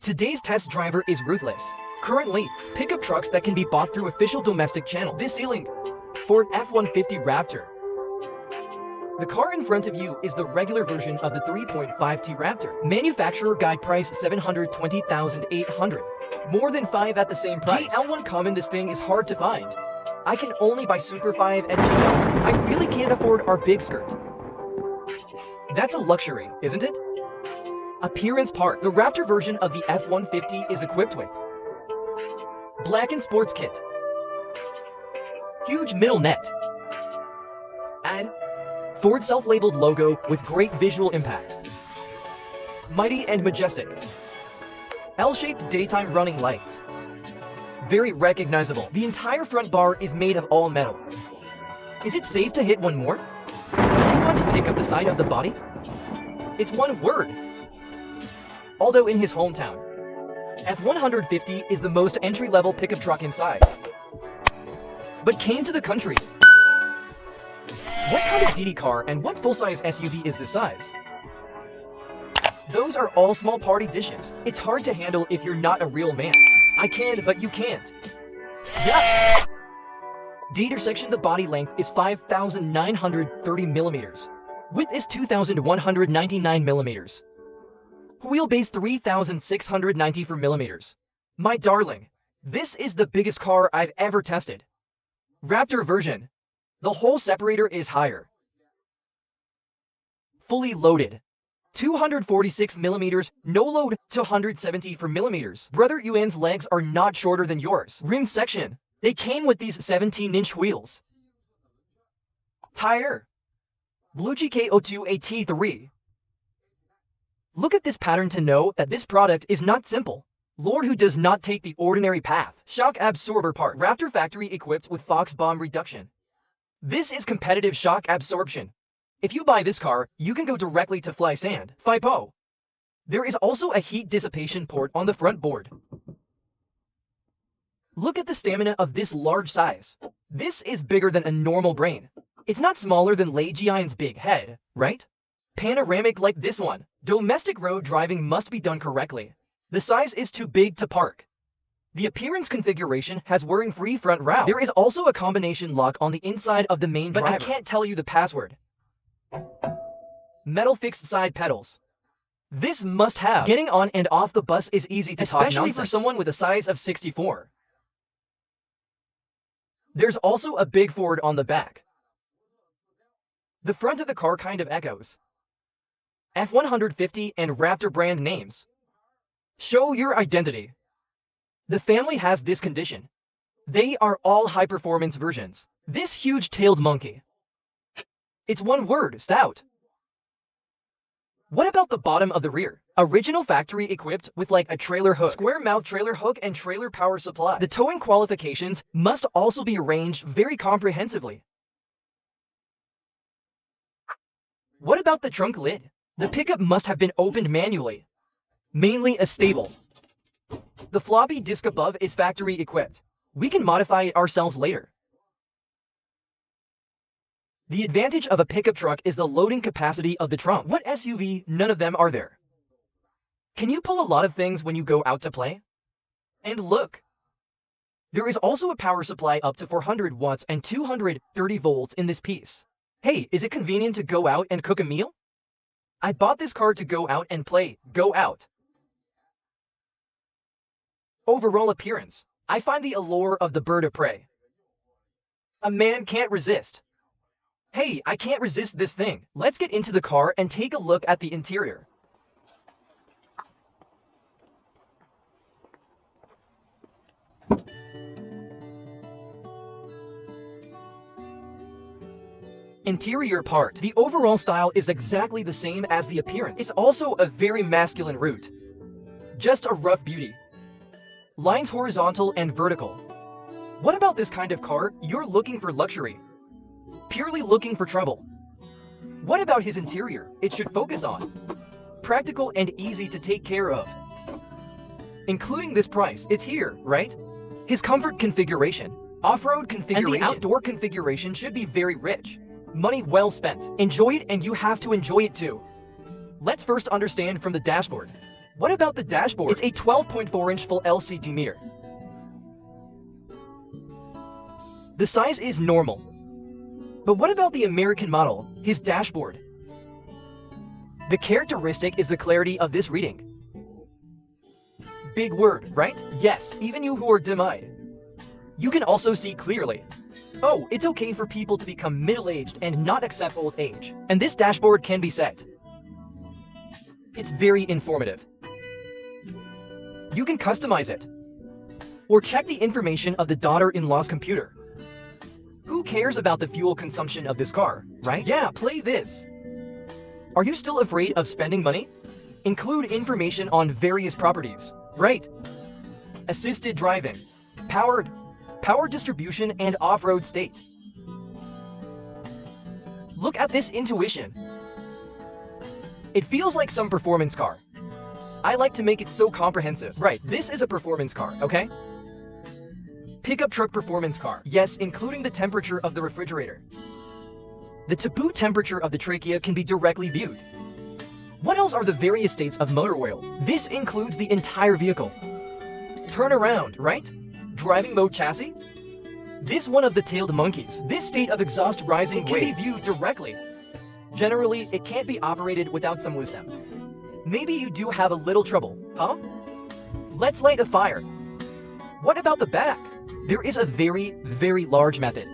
Today's test driver is ruthless. Currently, pickup trucks that can be bought through official domestic channels. This ceiling, Ford F-150 Raptor. The car in front of you is the regular version of the 3.5T Raptor. Manufacturer guide price $720,800. More than 5 at the same price. GL1 common, this thing is hard to find. I can only buy Super 5 at GL. I really can't afford our big skirt. That's a luxury, isn't it? Appearance part. The Raptor version of the F-150 is equipped with blackened sports kit, huge middle net, add Ford self-labeled logo with great visual impact, mighty and majestic, L-shaped daytime running lights, very recognizable. The entire front bar is made of all metal. Is it safe to hit one more? Do you want to pick up the side of the body? It's one word. Although in his hometown, F-150 is the most entry-level pickup truck in size, but came to the country. What kind of DD car and what full-size SUV is this size? Those are all small party dishes. It's hard to handle if you're not a real man. I can, but you can't. Yeah. The intersection, the body length is 5,930 millimeters. Width is 2,199 millimeters. Wheelbase 3,694 millimeters. My darling, this is the biggest car I've ever tested. Raptor version. The whole separator is higher. Fully loaded. 246 millimeters, no load to 174 millimeters. Brother Yuan's legs are not shorter than yours. Rim section. They came with these 17-inch wheels. Tire. Blue GK02 AT3. Look at this pattern to know that this product is not simple. Lord who does not take the ordinary path. Shock absorber part. Raptor factory equipped with Fox bomb reduction. This is competitive shock absorption. If you buy this car, you can go directly to fly sand. FIPO. There is also a heat dissipation port on the front board. Look at the stamina of this large size. This is bigger than a normal brain. It's not smaller than Lei Jian's big head, right? Panoramic like this one. Domestic road driving must be done correctly. The size is too big to park. The appearance configuration has whirring-free front route. There is also a combination lock on the inside of the main driver. But I can't tell you the password. Metal fixed side pedals. This must have. Getting on and off the bus is easy to talk nonsense. Especially for someone with a size of 64. There's also a big Ford on the back. The front of the car kind of echoes F-150 and Raptor brand names. Show your identity. The family has this condition. They are all high-performance versions. This huge-tailed monkey. It's one word, stout. What about the bottom of the rear? Original factory equipped with like a trailer hook, square mouth trailer hook and trailer power supply. The towing qualifications must also be arranged very comprehensively. What about the trunk lid? The pickup must have been opened manually. Mainly a stable. The floppy disk above is factory equipped. We can modify it ourselves later. The advantage of a pickup truck is the loading capacity of the trunk. What SUV? None of them are there. Can you pull a lot of things when you go out to play? And look. There is also a power supply up to 400 watts and 230 volts in this piece. Hey, is it convenient to go out and cook a meal? I bought this car to go out and play. Go out. Overall appearance. I find the allure of the bird of prey. A man can't resist. Hey, I can't resist this thing. Let's get into the car and take a look at the interior. Interior part. The overall style is exactly the same as the appearance. It's also a very masculine route. Just a rough beauty. Lines horizontal and vertical. What about this kind of car? You're looking for luxury. Purely looking for trouble. What about his interior? It should focus on practical and easy to take care of. Including this price, it's here, right? His comfort configuration, off-road configuration, and the outdoor configuration should be very rich. Money well spent. Enjoy it and you have to enjoy it too. Let's first understand from the dashboard. What about the dashboard? It's a 12.4-inch full LCD mirror. The size is normal. But what about the American model, his dashboard? The characteristic is the clarity of this reading. Big word, right? Yes, even you who are dim-eyed. You can also see clearly. Oh, it's okay for people to become middle-aged and not accept old age. And this dashboard can be set. It's very informative. You can customize it. Or check the information of the daughter-in-law's computer. Who cares about the fuel consumption of this car, right? Yeah, play this. Are you still afraid of spending money? Include information on various properties, right? Assisted driving, power distribution, and off-road state. Look at this intuition. It feels like some performance car. I like to make it so comprehensive. Right, this is a performance car, okay? Pickup truck performance car. Yes, including the temperature of the refrigerator. The taboo temperature of the trachea can be directly viewed. What else are the various states of motor oil? This includes the entire vehicle. Turn around, right? Driving mode chassis? This one of the tailed monkeys. This state of exhaust rising can be viewed directly. Generally, it can't be operated without some wisdom. Maybe you do have a little trouble, huh? Let's light a fire. What about the back? There is a very, very large method.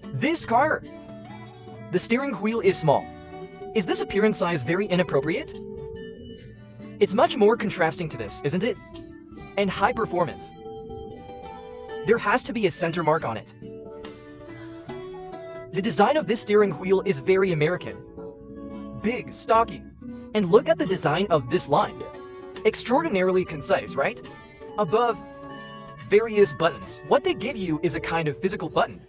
This car. The steering wheel is small. Is this appearance size very inappropriate? It's much more contrasting to this, isn't it? And high performance. There has to be a center mark on it. The design of this steering wheel is very American. Big, stocky. And look at the design of this line. Extraordinarily concise, right? Above, various buttons. What they give you is a kind of physical button.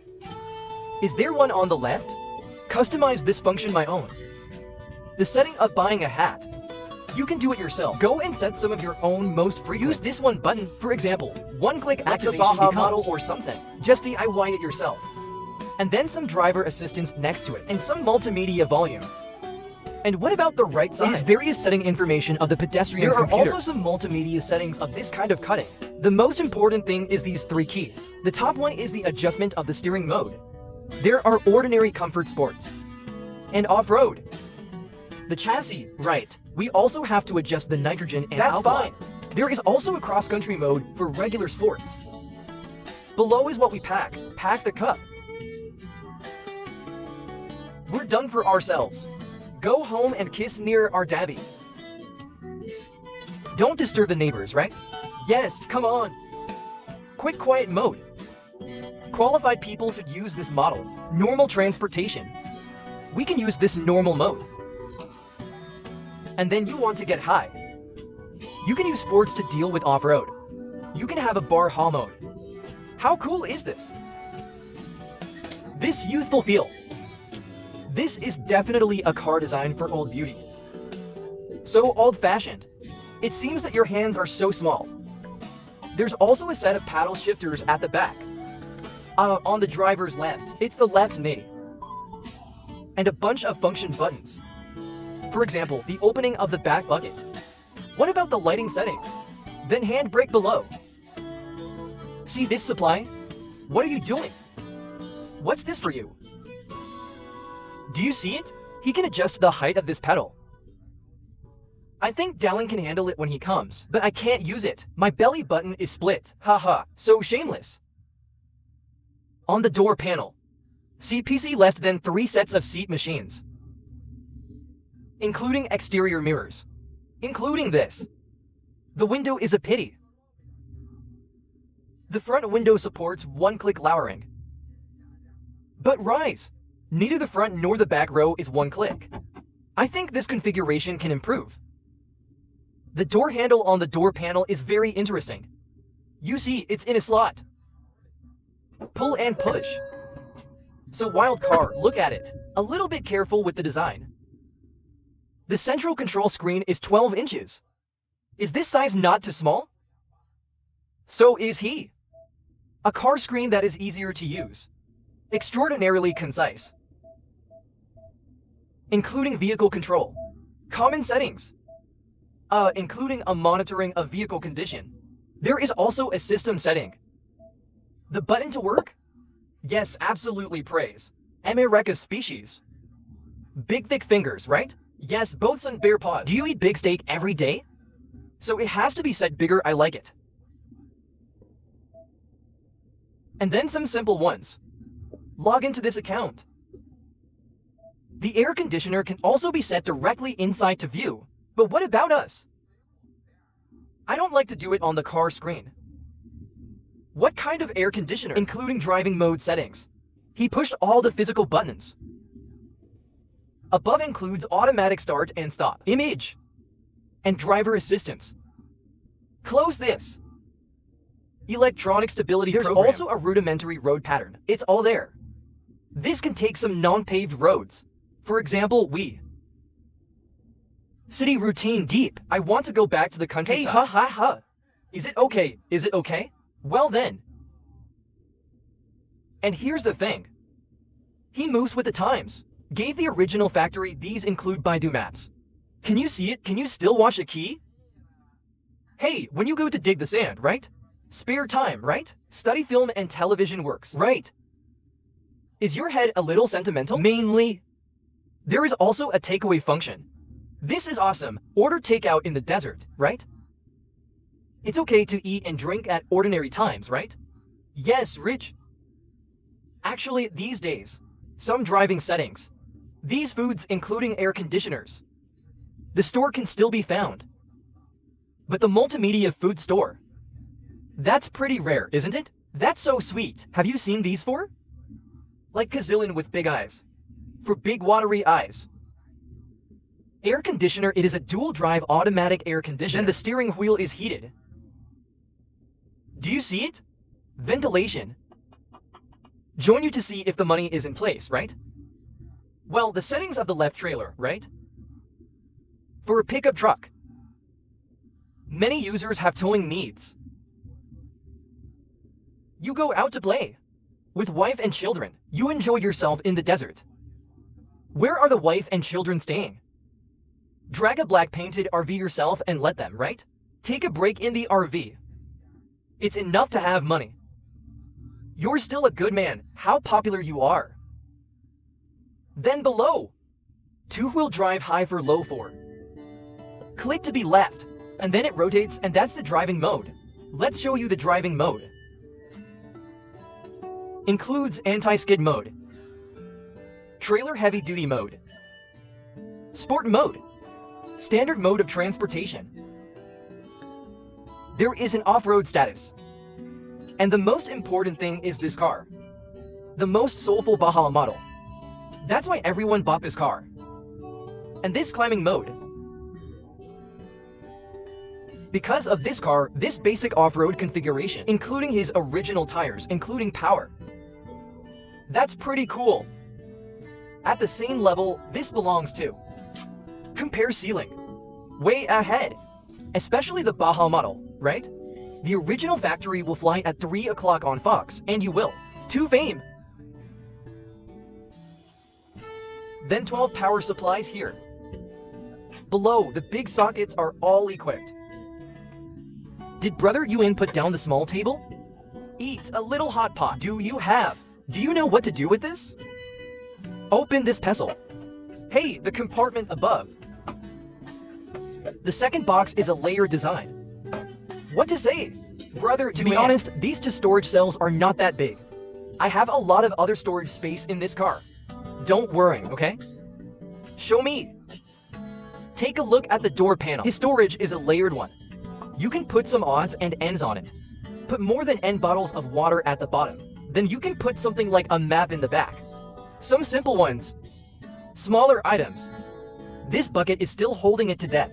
Is there one on the left? Customize this function my own. The setting of buying a hat. You can do it yourself. Go and set some of your own most frequent. Use this one button, for example, one-click activation model or something. Just DIY it yourself. And then some driver assistance next to it, and some multimedia volume. And what about the right side? It is various setting information of the pedestrian's computer. There are also some multimedia settings of this kind of cutting. The most important thing is these three keys. The top one is the adjustment of the steering mode. There are ordinary comfort sports. And off-road. The chassis, right. We also have to adjust the nitrogen and alkaline. That's fine. There is also a cross-country mode for regular sports. Below is what we pack. Pack the cup. We're done for ourselves. Go home and kiss near our Dabby. Don't disturb the neighbors, right? Yes, come on. Quick quiet mode. Qualified people should use this model. Normal transportation. We can use this normal mode. And then you want to get high. You can use sports to deal with off-road. You can have a bar haul mode. How cool is this? This youthful feel. This is definitely a car designed for old beauty. So old-fashioned. It seems that your hands are so small. There's also a set of paddle shifters at the back. On the driver's left, it's the left knee. And a bunch of function buttons. For example, the opening of the back bucket. What about the lighting settings? Then handbrake below. See this supply? What are you doing? What's this for you? Do you see it? He can adjust the height of this pedal. I think Dallin can handle it when he comes, but I can't use it. My belly button is split. Haha, so shameless. On the door panel. See PC left then 3 sets of seat machines. Including exterior mirrors. Including this. The window is a pity. The front window supports one-click lowering. But rise. Neither the front nor the back row is one click. I think this configuration can improve. The door handle on the door panel is very interesting. You see, it's in a slot. Pull and push. So wild car, look at it. A little bit careful with the design. The central control screen is 12 inches. Is this size not too small? So is he. A car screen that is easier to use. Extraordinarily concise. Including vehicle control. Common settings. including a monitoring of vehicle condition. There is also a system setting. The button to work? Yes, absolutely praise. America species. Big thick fingers, right? Yes, both sun bear paws. Do you eat big steak every day? So it has to be set bigger, I like it. And then some simple ones. Log into this account. The air conditioner can also be set directly inside to view. But what about us? I don't like to do it on the car screen. What kind of air conditioner? Including driving mode settings. He pushed all the physical buttons. Above includes automatic start and stop, image, and driver assistance. Close this. Electronic stability program. There's also a rudimentary road pattern. It's all there. This can take some non-paved roads. For example, City routine deep. I want to go back to the countryside. Hey, ha ha ha. Is it okay? Is it okay? Well then. And here's the thing. He moves with the times. Gave the original factory, these include Baidu Maps. Can you see it? Can you still watch a key? Hey, when you go to dig the sand, right? Spare time, right? Study film and television works, right? Is your head a little sentimental? Mainly. There is also a takeaway function. This is awesome. Order takeout in the desert, right? It's okay to eat and drink at ordinary times, right? Yes, rich. Actually, these days, some driving settings. These foods, including air conditioners. The store can still be found. But the multimedia food store. That's pretty rare, isn't it? That's so sweet. Have you seen these four? Like Kazillion with big eyes. For big watery eyes. Air conditioner, it is a dual drive automatic air conditioner. Then the steering wheel is heated. Do you see it? Ventilation. Join you to see if the money is in place, right? Well, the settings of the left trailer, right? For a pickup truck. Many users have towing needs. You go out to play. With wife and children, you enjoy yourself in the desert. Where are the wife and children staying? Drag a black painted RV yourself and let them, right? Take a break in the RV. It's enough to have money. You're still a good man, how popular you are. Then below, two-wheel drive high for low for. Click to be left, and then it rotates and that's the driving mode. Let's show you the driving mode. Includes anti-skid mode, trailer heavy-duty mode, sport mode, standard mode of transportation. There is an off-road status. And the most important thing is this car. The most soulful Baja model. That's why everyone bought this car. And this climbing mode. Because of this car, this basic off-road configuration, including his original tires, including power. That's pretty cool. At the same level, this belongs to. Compare ceiling. Way ahead. Especially the Baja model, right? The original factory will fly at 3 o'clock on Fox, and you will. To fame. Then 12 power supplies here. Below, the big sockets are all equipped. Did Brother Yuen put down the small table? Eat a little hot pot. Do you know what to do with this? Open this pestle. Hey, the compartment above. The second box is a layered design. What to say? Brother, to be honest, these two storage cells are not that big. I have a lot of other storage space in this car. Don't worry, okay? Show me. Take a look at the door panel. His storage is a layered one. You can put some odds and ends on it. Put more than N bottles of water at the bottom. Then you can put something like a map in the back. Some simple ones. Smaller items. This bucket is still holding it to death.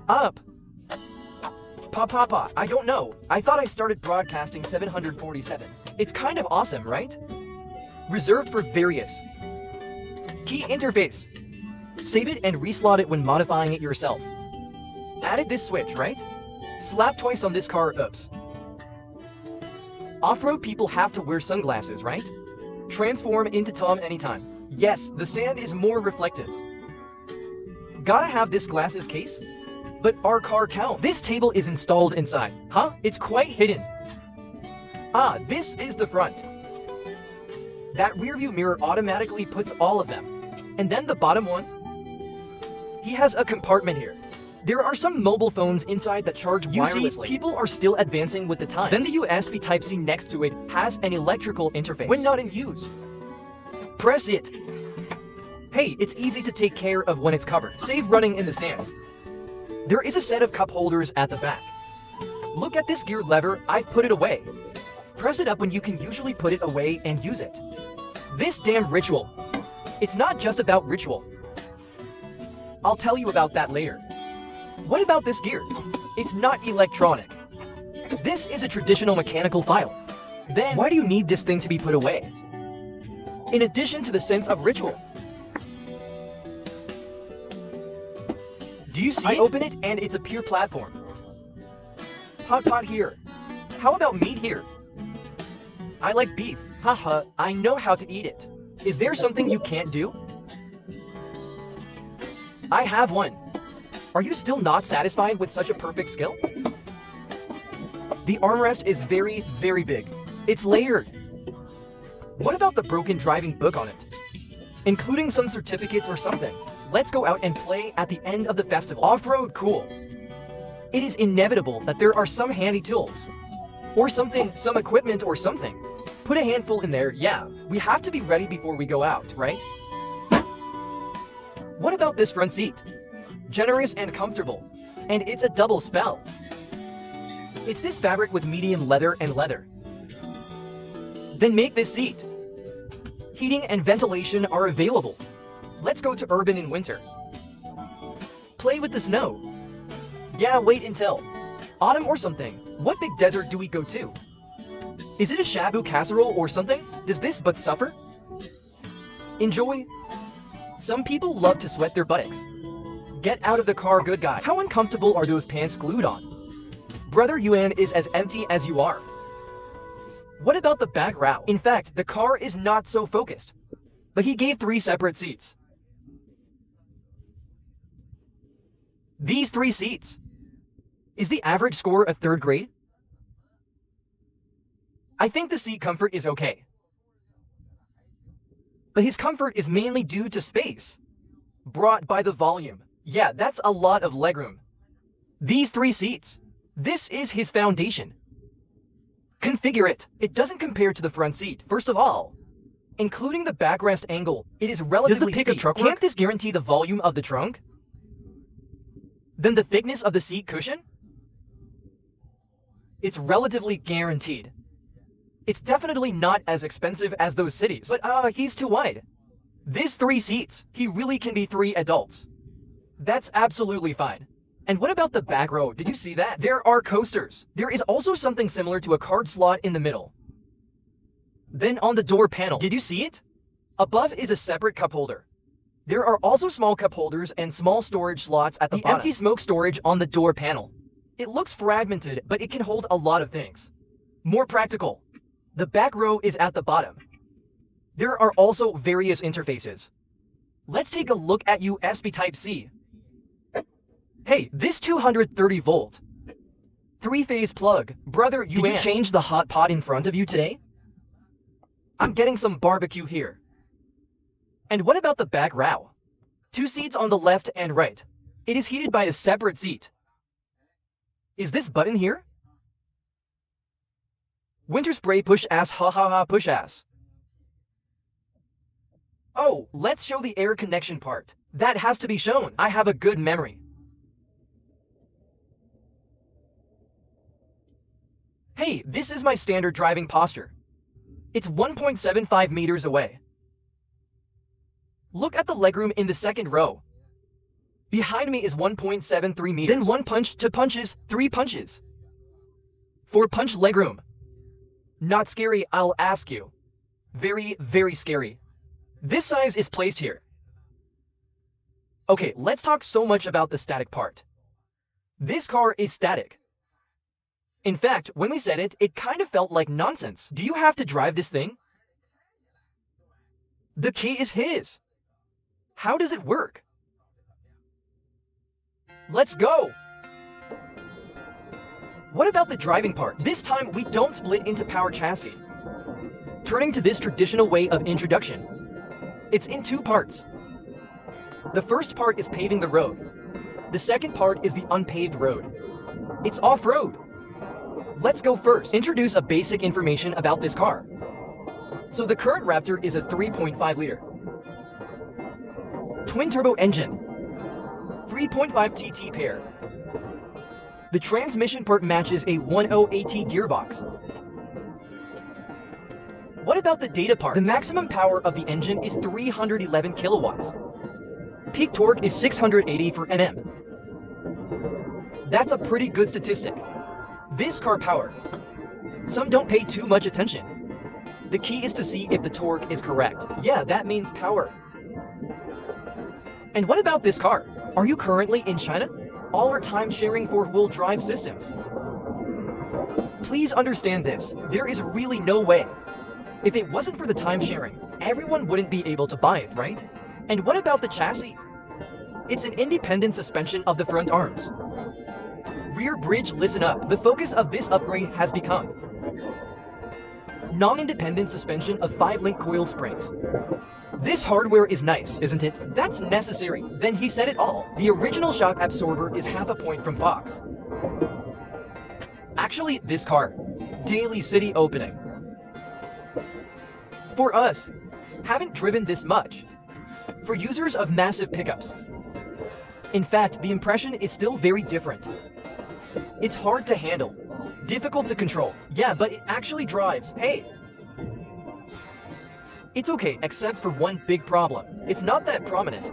Up. Papa, I don't know. I thought I started broadcasting 747. It's kind of awesome, right? Reserved for various. Key interface. Save it and reslot it when modifying it yourself. Added this switch, right? Slap twice on this car, oops. Off-road people have to wear sunglasses, right? Transform into Tom anytime. Yes, the sand is more reflective. Gotta have this glasses case? But our car counts. This table is installed inside. Huh? It's quite hidden. Ah, this is the front. That rearview mirror automatically puts all of them. And then the bottom one? He has a compartment here. There are some mobile phones inside that charge wirelessly. People are still advancing with the times. Then the USB Type-C next to it has an electrical interface. When not in use, press it. Hey, it's easy to take care of when it's covered. Save running in the sand. There is a set of cup holders at the back. Look at this gear lever, I've put it away. Press it up when you can usually put it away and use it. This damn ritual. It's not just about ritual. I'll tell you about that later. What about this gear? It's not electronic. This is a traditional mechanical file. Then why do you need this thing to be put away? In addition to the sense of ritual. Do you see it? I open it and it's a pure platform. Hot pot here. How about meat here? I like beef. Haha, I know how to eat it. Is there something you can't do? I have one. Are you still not satisfied with such a perfect skill? The armrest is very, very big. It's layered. What about the broken driving book on it? Including some certificates or something. Let's go out and play at the end of the festival. Off-road cool. It is inevitable that there are some handy tools. Or something, some equipment or something. Put a handful in there, yeah. We have to be ready before we go out, right? What about this front seat? Generous and comfortable. And it's a double spell. It's this fabric with medium leather and leather. Then make this seat. Heating and ventilation are available. Let's go to urban in winter. Play with the snow. Yeah, wait until autumn or something. What big desert do we go to? Is it a shabu casserole or something? Does this but suffer? Enjoy. Some people love to sweat their buttocks. Get out of the car, good guy. How uncomfortable are those pants glued on? Brother Yuan is as empty as you are. What about the back row? In fact, the car is not so focused. But he gave 3 separate seats. These 3 seats. Is the average score a 3rd grade? I think the seat comfort is okay. But his comfort is mainly due to space. Brought by the volume. Yeah, that's a lot of legroom. These 3 seats. This is his foundation. Configure it. It doesn't compare to the front seat, first of all. Including the backrest angle, it is relatively steep. Does the pickup truck work? Can't this guarantee the volume of the trunk? Then the thickness of the seat cushion? It's relatively guaranteed. It's definitely not as expensive as those cities. But he's too wide. This 3 seats. He really can be 3 adults. That's absolutely fine. And what about the back row? Did you see that? There are coasters. There is also something similar to a card slot in the middle. Then on the door panel, did you see it? Above is a separate cup holder. There are also small cup holders and small storage slots at the bottom. Empty smoke storage on the door panel. It looks fragmented, but it can hold a lot of things. More practical. The back row is at the bottom. There are also various interfaces. Let's take a look at USB Type-C. Hey, this 230 volt 3-phase plug. Brother, did you change the hot pot in front of you today? I'm getting some barbecue here. And what about the back row? 2 seats on the left and right. It is heated by a separate seat. Is this button here? Winter spray push ass, ha ha ha, push ass. Oh, let's show the air connection part. That has to be shown. I have a good memory. Hey, this is my standard driving posture. It's 1.75 meters away. Look at the legroom in the second row. Behind me is 1.73 meters. Then 1 punch, 2 punches, 3 punches. 4 punch legroom. Not scary, I'll ask you. Very, very scary. This size is placed here. Okay, let's talk so much about the static part. This car is static. In fact, when we said it, it kind of felt like nonsense. Do you have to drive this thing? The key is his. How does it work? Let's go! What about the driving part? This time we don't split into power chassis. Turning to this traditional way of introduction, it's in two parts. The first part is paving the road. The second part is the unpaved road. It's off-road. Let's go first. Introduce a basic information about this car. So the current Raptor is a 3.5-liter twin-turbo engine, 3.5 TT pair. The transmission part matches a 1.0 AT gearbox. What about the data part? The maximum power of the engine is 311 kilowatts. Peak torque is 680 for Nm. That's a pretty good statistic. This car power, some don't pay too much attention. The key is to see if the torque is correct. Yeah, that means power. And what about this car? Are you currently in China? All are time-sharing four-wheel drive systems. Please understand this, there is really no way. If it wasn't for the time-sharing, everyone wouldn't be able to buy it, right? And what about the chassis? It's an independent suspension of the front arms. Rear bridge, listen up. The focus of this upgrade has become non-independent suspension of 5-link coil springs. This hardware is nice, isn't it? That's necessary. Then he said it all. The original shock absorber is half a point from Fox. Actually, this car, daily city opening. For us, haven't driven this much. For users of massive pickups. In fact, the impression is still very different. It's hard to handle, difficult to control. Yeah, but it actually drives. Hey! It's okay, except for one big problem. It's not that prominent.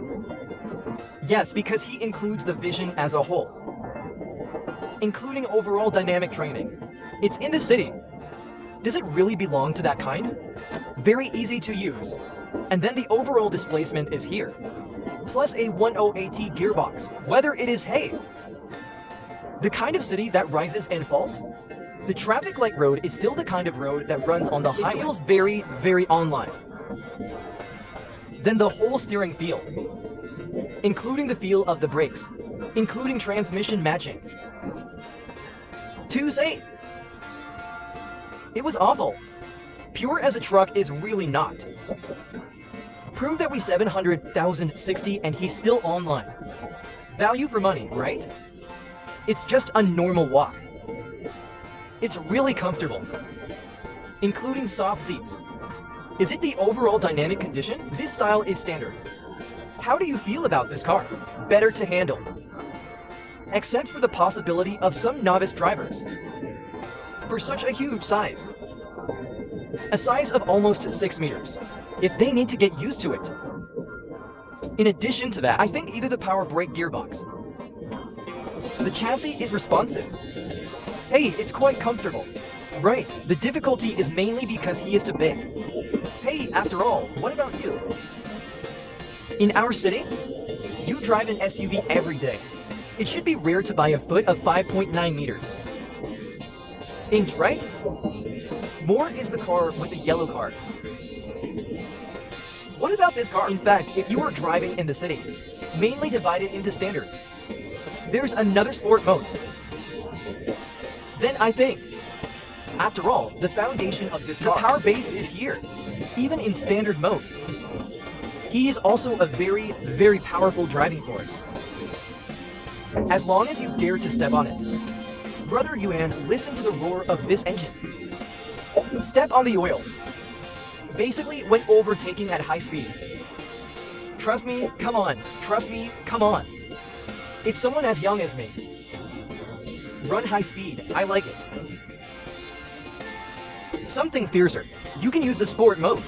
Yes, because he includes the vision as a whole, including overall dynamic training. It's in the city. Does it really belong to that kind? Very easy to use. And then the overall displacement is here. Plus a 1.0 AT gearbox. Whether it is, hey, the kind of city that rises and falls? The traffic light road is still the kind of road that runs on the highway. It feels very, very online. Then the whole steering feel, including the feel of the brakes, including transmission matching. To say, it was awful. Pure as a truck is really not. Prove that we 700,060 and he's still online. Value for money, right? It's just a normal walk. It's really comfortable, including soft seats. Is it the overall dynamic condition? This style is standard. How do you feel about this car? Better to handle. Except for the possibility of some novice drivers. For such a huge size. A size of almost 6 meters. If they need to get used to it. In addition to that, I think either the power brake gearbox. The chassis is responsive. Hey, it's quite comfortable. Right, the difficulty is mainly because he is too big. Hey, after all, what about you? In our city, you drive an SUV every day. It should be rare to buy a foot of 5.9 meters. Inch, right? More is the car with the yellow card. What about this car? In fact, if you are driving in the city, mainly divided into standards, there's another sport mode. Then I think, after all, the foundation of this car, the power base is here, even in standard mode. He is also a very, very powerful driving force. As long as you dare to step on it. Brother Yuan, listen to the roar of this engine. Step on the oil. Basically, when overtaking at high speed. Trust me, come on. Trust me, come on. If someone as young as me run high speed, I like it. Something fiercer. You can use the sport mode.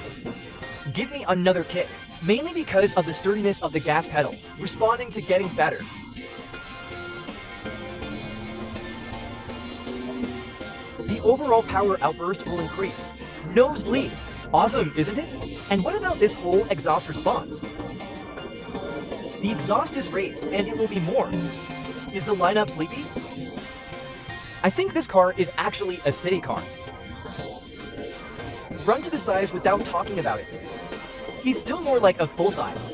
Give me another kick. Mainly because of the sturdiness of the gas pedal, responding to getting fatter. The overall power outburst will increase. Nosebleed. Awesome, isn't it? And what about this whole exhaust response? The exhaust is raised, and it will be more. Is the lineup sleepy? I think this car is actually a city car. Run to the size without talking about it. He's still more like a full size.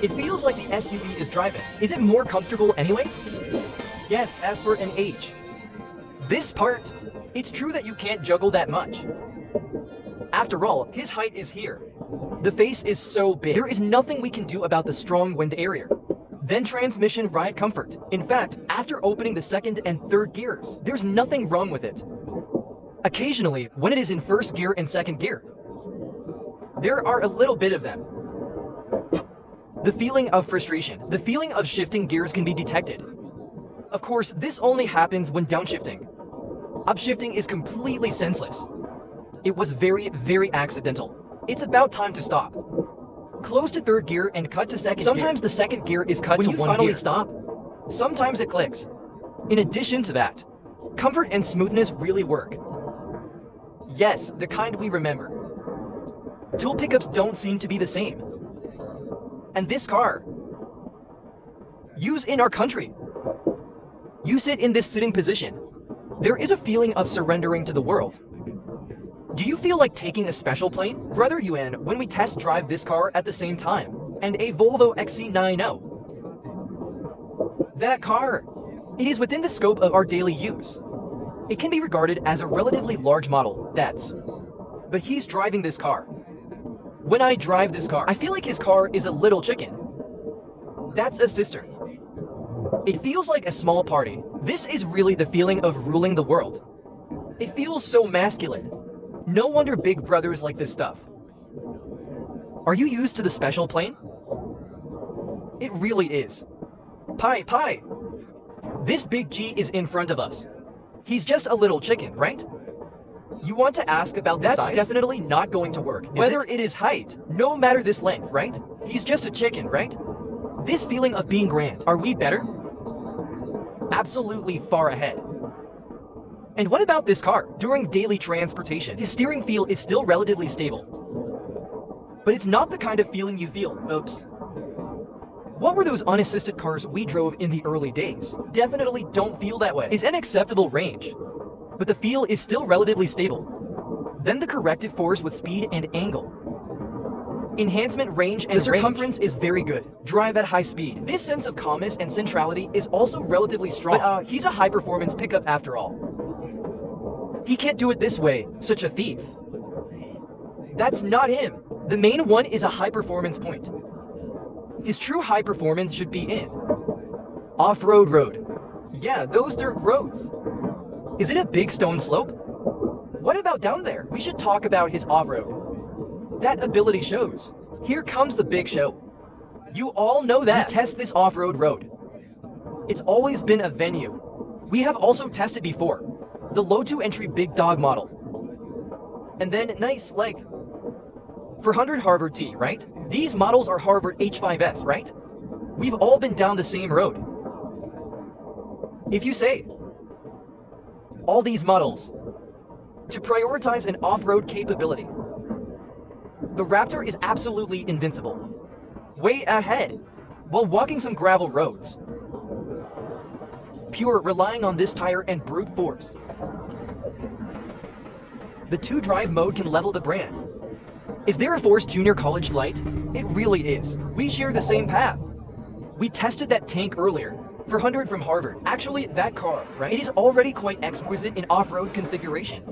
It feels like the SUV is driving. Is it more comfortable anyway? Yes, as for an age. This part, it's true that you can't juggle that much. After all, his height is here. The face is so big. There is nothing we can do about the strong wind area. Then transmission ride comfort. In fact, after opening the second and third gears, there's nothing wrong with it. Occasionally, when it is in first gear and second gear, there are a little bit of them. The feeling of frustration, the feeling of shifting gears can be detected. Of course, this only happens when downshifting. Upshifting is completely senseless. It was very, very accidental. It's about time to stop. Close to third gear and cut to second gear. Sometimes the second gear is cut to one gear. When you finally stop, sometimes it clicks. In addition to that, comfort and smoothness really work. Yes, the kind we remember. Tool pickups don't seem to be the same. And this car, use in our country. You sit in this sitting position. There is a feeling of surrendering to the world. Do you feel like taking a special plane? Brother Yuan, when we test drive this car at the same time, and a Volvo XC90. That car, it is within the scope of our daily use. It can be regarded as a relatively large model, but he's driving this car. When I drive this car, I feel like his car is a little chicken. That's a sister. It feels like a small party. This is really the feeling of ruling the world. It feels so masculine. No wonder big brothers like this stuff. Are you used to the special plane? It really is. Pie. This big G is in front of us. He's just a little chicken, right? You want to ask about the size? That's definitely not going to work. Whether it is height, no matter this length, right? He's just a chicken, right? This feeling of being grand, are we better? Absolutely far ahead. And what about this car? During daily transportation, his steering feel is still relatively stable. But it's not the kind of feeling you feel. Oops. What were those unassisted cars we drove in the early days? Definitely don't feel that way. Is an acceptable range, but the feel is still relatively stable. Then the corrective force with speed and angle. Enhancement range and the circumference is very good. Drive at high speed. This sense of calmness and centrality is also relatively strong. But he's a high-performance pickup after all. He can't do it this way, such a thief. That's not him. The main one is a high-performance point. His true high performance should be in off-road road. Yeah, those dirt roads. Is it a big stone slope? What about down there? We should talk about his off-road. That ability shows. Here comes the big show. You all know that. We test this off-road road. It's always been a venue. We have also tested before. The low-to-entry big dog model. And then nice, like, 400 Harvard T, right? These models are Harvard H5S, right? We've all been down the same road. If you say, all these models, to prioritize an off-road capability, the Raptor is absolutely invincible. Way ahead, while walking some gravel roads. Pure relying on this tire and brute force. The 2-drive mode can level the brand. Is there a forced junior college flight? It really is. We share the same path. We tested that tank earlier. 400 from Harvard. Actually, that car, right? It is already quite exquisite in off-road configuration.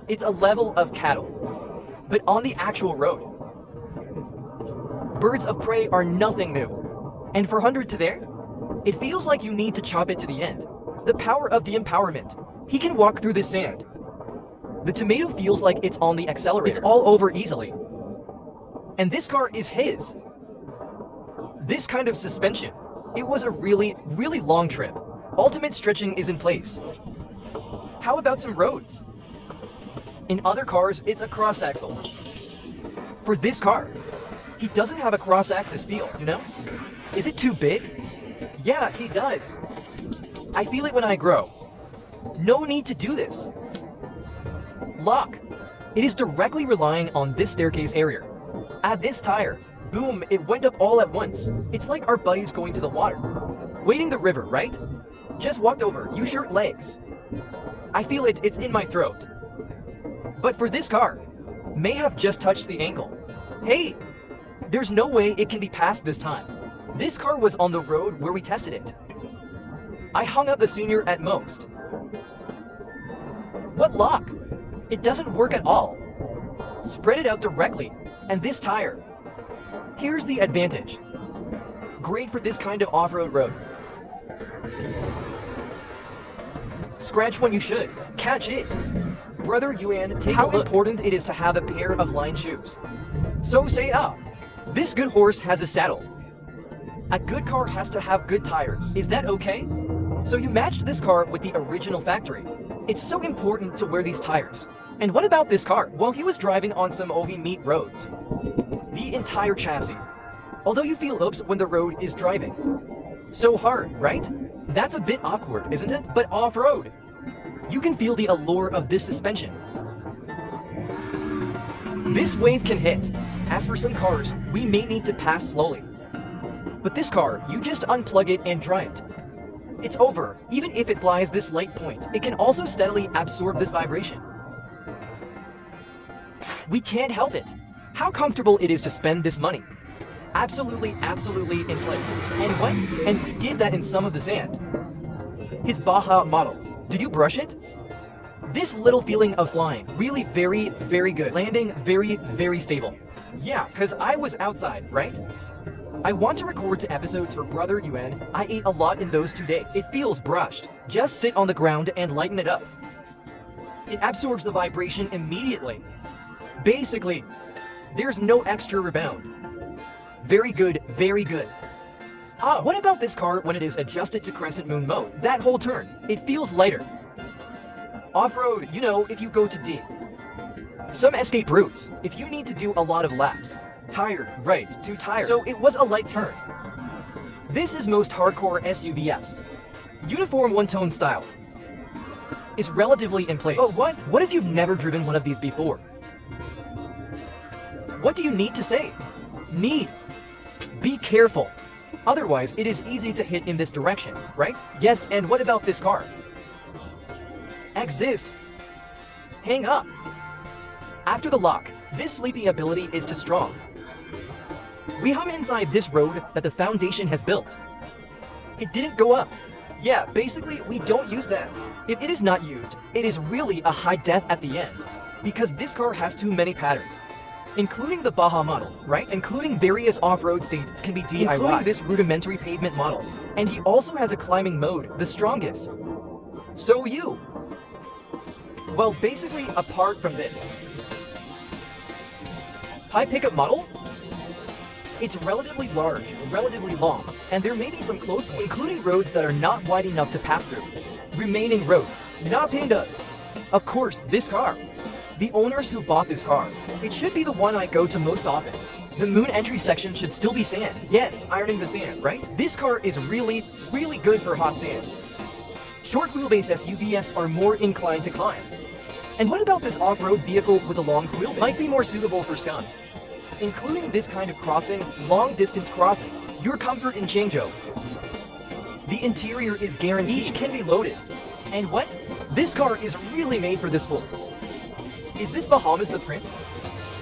It's a level of cattle. But on the actual road, birds of prey are nothing new. And 400 to there? It feels like you need to chop it to the end. The power of the empowerment. He can walk through the sand. The tomato feels like it's on the accelerator. It's all over easily. And this car is his. This kind of suspension. It was a really, really long trip. Ultimate stretching is in place. How about some roads? In other cars, it's a cross-axle. For this car, he doesn't have a cross-axis feel, you know? Is it too big? Yeah, he does. I feel it when I grow. No need to do this. Lock. It is directly relying on this staircase area. Add this tire. Boom, it went up all at once. It's like our buddies going to the water. Wading the river, right? Just walked over, you short legs. I feel it, it's in my throat. But for this car, may have just touched the ankle. Hey, there's no way it can be passed this time. This car was on the road where we tested it. I hung up the senior at most. What lock? It doesn't work at all. Spread it out directly, and this tire. Here's the advantage. Great for this kind of off-road road. Scratch when you should. Catch it. Brother Yuan, take how important it is to have a pair of line shoes. So say up. This good horse has a saddle. A good car has to have good tires. Is that okay? So you matched this car with the original factory. It's so important to wear these tires. And what about this car? Well, he was driving on some OV meat roads. The entire chassis. Although you feel oops when the road is driving. So hard, right? That's a bit awkward, isn't it? But off-road. You can feel the allure of this suspension. This wave can hit. As for some cars, we may need to pass slowly. But this car, you just unplug it and dry it. It's over. Even if it flies this light point, it can also steadily absorb this vibration. We can't help it. How comfortable it is to spend this money. Absolutely, absolutely in place. And what? And we did that in some of the sand. His Baja model. Did you brush it? This little feeling of flying, really very, very good. Landing, very, very stable. Yeah, cause I was outside, right? I want to record 2 episodes for Brother Yuan. I ate a lot in those 2 days. It feels brushed. Just sit on the ground and lighten it up. It absorbs the vibration immediately. Basically, there's no extra rebound. Very good, very good. Ah, what about this car when it is adjusted to crescent moon mode? That whole turn, it feels lighter. Off-road, you know, if you go too deep. Some escape routes, if you need to do a lot of laps. Tired, right, too tired. So it was a light turn. This is most hardcore SUVs. Uniform one-tone style. Is relatively in place. But what? What if you've never driven one of these before? What do you need to say? Need. Be careful. Otherwise, it is easy to hit in this direction, right? Yes, and what about this car? Exist. Hang up. After the lock, this sleeping ability is too strong. We hum inside this road that the foundation has built. It didn't go up. Yeah, basically, we don't use that. If it is not used, it is really a high death at the end. Because this car has too many patterns. Including the Baja model, right? Including various off-road states can be DIY. Including this rudimentary pavement model. And he also has a climbing mode, the strongest. So you. Well, basically, apart from this. High pickup model? It's relatively large, relatively long, and there may be some close points, including roads that are not wide enough to pass through. Remaining roads, not Panda. Of course, this car. The owners who bought this car. It should be the one I go to most often. The moon entry section should still be sand. Yes, ironing the sand, right? This car is really, really good for hot sand. Short wheelbase SUVs are more inclined to climb. And what about this off-road vehicle with a long wheelbase? Might be more suitable for scum. Including this kind of crossing, long-distance crossing, your comfort in Changzhou. The interior is guaranteed. Each can be loaded. And what? This car is really made for this floor. Is this Bahamas the Prince?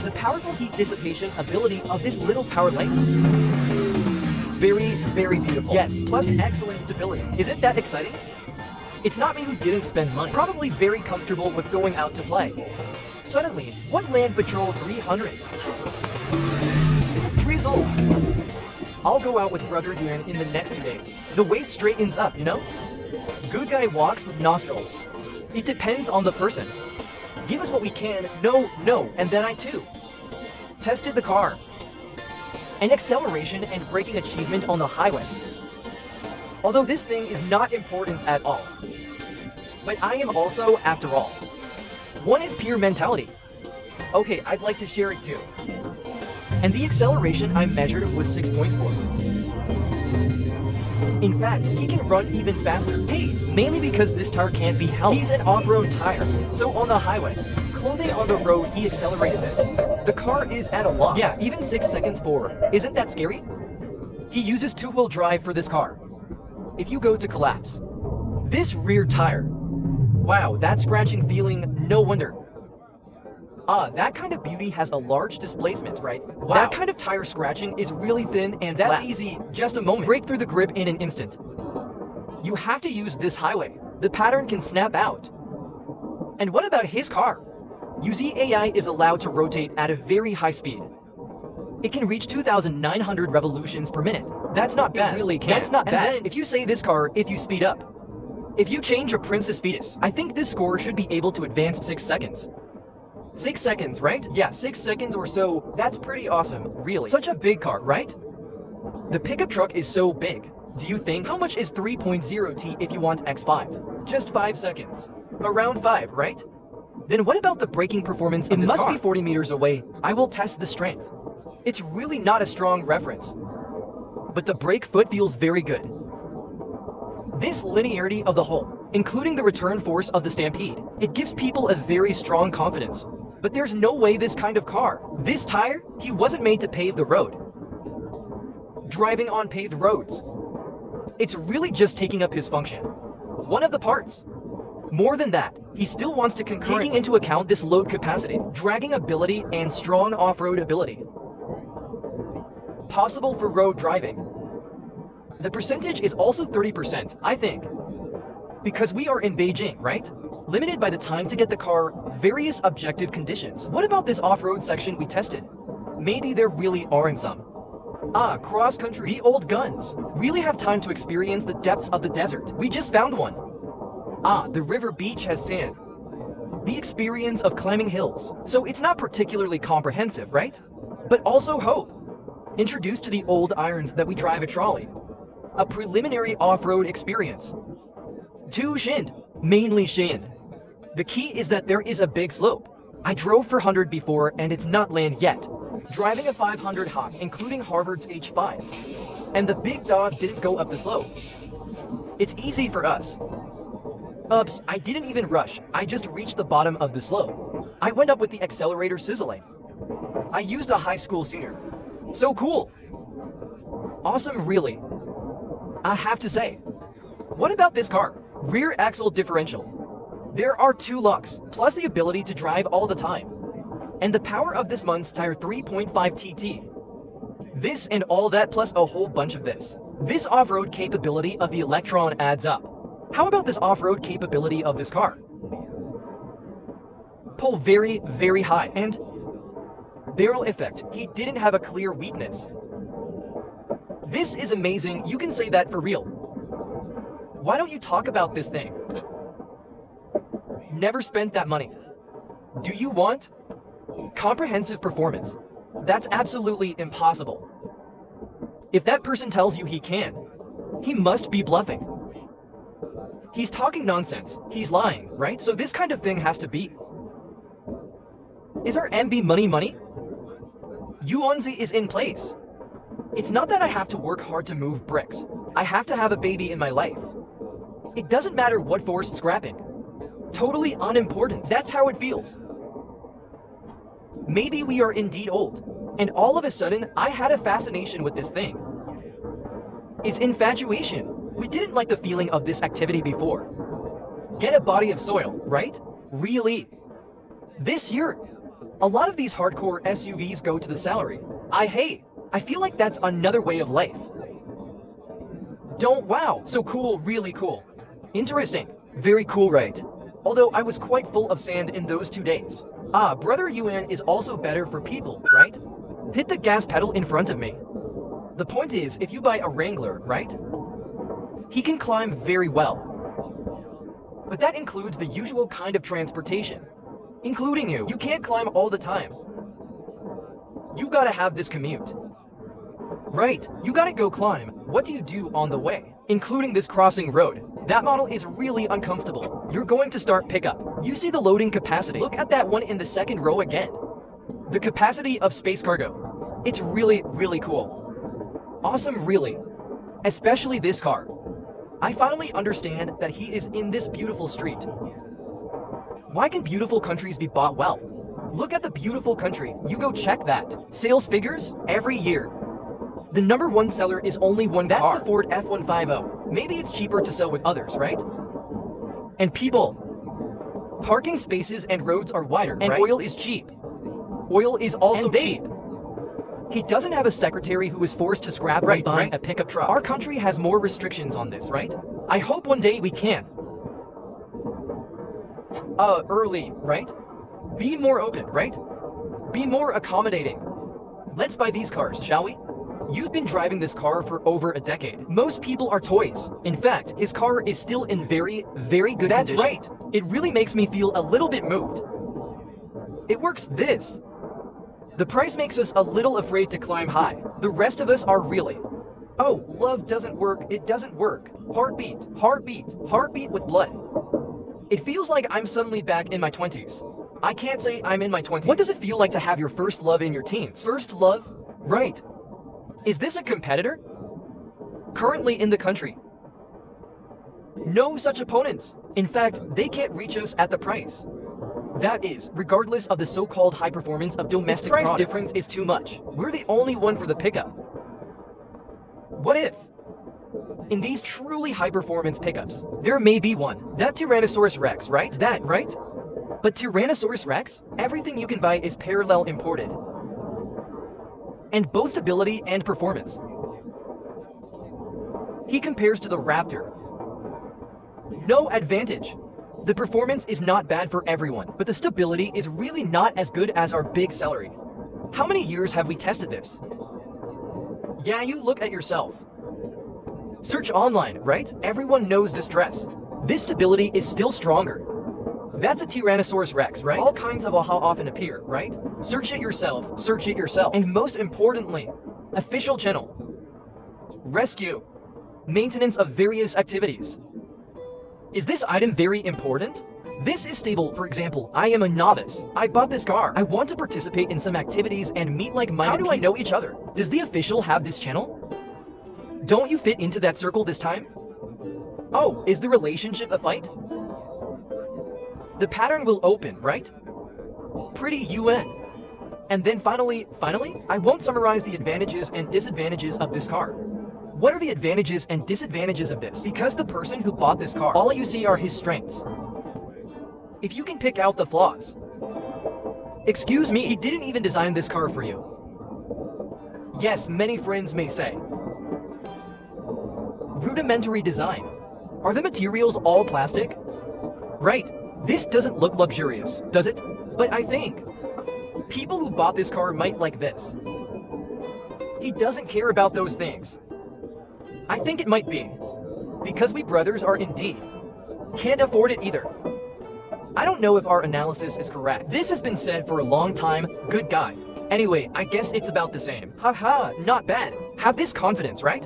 The powerful heat dissipation ability of this little power light? Very, very beautiful. Yes, plus excellent stability. Is it that exciting? It's not me who didn't spend money. Probably very comfortable with going out to play. Suddenly, what Land Patrol 300? Drizzle. I'll go out with Brother Yuan in the next 2 days. The waist straightens up, you know? Good guy walks with nostrils. It depends on the person. Give us what we can, no, and then I too. Tested the car. An acceleration and braking achievement on the highway. Although this thing is not important at all. But I am also, after all. One is pure mentality. Okay, I'd like to share it too. And the acceleration I measured was 6.4. In fact, he can run even faster. Hey, mainly because this tire can't be held. He's an off-road tire, so on the highway, clothing on the road, he accelerated this. The car is at a loss. Yeah, even 6 seconds forward. Isn't that scary? He uses two-wheel drive for this car. If you go to collapse, this rear tire. Wow, that scratching feeling, no wonder. That kind of beauty has a large displacement, right? Wow. That kind of tire scratching is really thin and that's flat. Easy. Just a moment. Break through the grip in an instant. You have to use this highway. The pattern can snap out. And what about his car? AI is allowed to rotate at a very high speed. It can reach 2,900 revolutions per minute. That's not bad. It really can. That's not bad. And then, if you say this car, if you speed up, if you change a Princess Fetus, I think this score should be able to advance 6 seconds. 6 seconds, right? Yeah, 6 seconds or so. That's pretty awesome, really. Such a big car, right? The pickup truck is so big. Do you think how much is 3.0T if you want X5? Just 5 seconds. Around 5, right? Then what about the braking performance of this car? It must be 40 meters away. I will test the strength. It's really not a strong reference. But the brake foot feels very good. This linearity of the hull, including the return force of the Stampede, it gives people a very strong confidence. But there's no way this kind of car, this tire, he wasn't made to pave the road. Driving on paved roads. It's really just taking up his function. One of the parts. More than that, he still wants to concurrently taking into account this load capacity, dragging ability, and strong off-road ability. Possible for road driving. The percentage is also 30%, I think. Because we are in Beijing, right? Limited by the time to get the car, various objective conditions. What about this off-road section we tested? Maybe there really aren't some. Cross-country. The old guns. Really have time to experience the depths of the desert. We just found one. The river beach has sand. The experience of climbing hills. So it's not particularly comprehensive, right? But also hope. Introduced to the old irons that we drive a trolley. A preliminary off-road experience. 2 Shind. Mainly Shind. The key is that there is a big slope. I drove for 100 before and it's not land yet. Driving a 500 Hawk, including Harvard's H5. And the big dog didn't go up the slope. It's easy for us. Oops, I didn't even rush. I just reached the bottom of the slope. I went up with the accelerator sizzling. I used a high school senior. So cool. Awesome, really. I have to say. What about this car? Rear axle differential. There are 2 locks, plus the ability to drive all the time. And the power of this month's tire 3.5 TT. This and all that plus a whole bunch of this. This off-road capability of the Electron adds up. How about this off-road capability of this car? Pull very, very high and barrel effect. He didn't have a clear weakness. This is amazing. You can say that for real. Why don't you talk about this thing? Never spent that money. Do you want comprehensive performance? That's absolutely impossible. If that person tells you he can, he must be bluffing. He's talking nonsense. He's lying, right? So this kind of thing has to be. Is our MB money? Yuanzi is in place. It's not that I have to work hard to move bricks. I have to have a baby in my life. It doesn't matter what forced scrapping. Totally unimportant. That's how it feels. Maybe we are indeed old. And all of a sudden, I had a fascination with this thing. It's infatuation. We didn't like the feeling of this activity before. Get a body of soil, right? Really. This year, a lot of these hardcore SUVs go to the salary. I feel like that's another way of life. Wow, so cool, really cool. Interesting, very cool, right? Although I was quite full of sand in those 2 days. Brother Yuan is also better for people, right? Hit the gas pedal in front of me. The point is, if you buy a Wrangler, right? He can climb very well. But that includes the usual kind of transportation. Including you. You can't climb all the time. You gotta have this commute. Right, you gotta go climb. What do you do on the way? Including this crossing road. That model is really uncomfortable. You're going to start pickup. You see the loading capacity. Look at that one in the second row again. The capacity of space cargo. It's really, really cool. Awesome, really. Especially this car. I finally understand that he is in this beautiful street. Why can beautiful countries be bought well? Look at the beautiful country. You go check that. Sales figures every year. The #1 seller is only one car. That's the Ford F-150. Maybe it's cheaper to sell with others, right? And people. Parking spaces and roads are wider, and oil is cheap. Oil is also cheap. He doesn't have a secretary who is forced to scrap when buying a pickup truck. Our country has more restrictions on this, right? I hope one day we can. Early, right? Be more open, right? Be more accommodating. Let's buy these cars, shall we? You've been driving this car for over a decade. Most people are toys. In fact, his car is still in very, very good condition. That's right. It really makes me feel a little bit moved. It works this. The price makes us a little afraid to climb high. The rest of us are really. Oh, love doesn't work. It doesn't work. Heartbeat, heartbeat, heartbeat with blood. It feels like I'm suddenly back in my 20s. I can't say I'm in my 20s. What does it feel like to have your first love in your teens? First love? Right. Is this a competitor? Currently in the country. No such opponents. In fact, they can't reach us at the price. That is, regardless of the so-called high performance of domestic products. The price difference is too much. We're the only one for the pickup. What if? In these truly high-performance pickups, there may be one. That Tyrannosaurus Rex, right? That, right? But Tyrannosaurus Rex, everything you can buy is parallel imported. And both stability and performance. He compares to the Raptor. No advantage. The performance is not bad for everyone, but the stability is really not as good as our big celery. How many years have we tested this? Yeah, you look at yourself. Search online, right? Everyone knows this dress. This stability is still stronger. That's a Tyrannosaurus Rex, right? All kinds of aha often appear, right? Search it yourself, search it yourself. And most importantly, official channel. Rescue. Maintenance of various activities. Is this item very important? This is stable. For example, I am a novice. I bought this car. I want to participate in some activities and meet like-minded people. How do I know each other? Does the official have this channel? Don't you fit into that circle this time? Oh, is the relationship a fight? The pattern will open, right? Pretty UN. And then finally, I won't summarize the advantages and disadvantages of this car. What are the advantages and disadvantages of this? Because the person who bought this car, all you see are his strengths. If you can pick out the flaws. Excuse me, he didn't even design this car for you. Yes, many friends may say. Rudimentary design. Are the materials all plastic? Right. This doesn't look luxurious, does it? But I think people who bought this car might like this. He doesn't care about those things. I think it might be because we brothers are indeed can't afford it either. I don't know if our analysis is correct. This has been said for a long time, good guy. Anyway, I guess it's about the same. Haha, not bad. Have this confidence, right?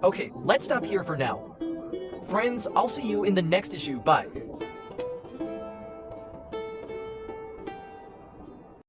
Okay, let's stop here for now. Friends, I'll see you in the next issue. Bye.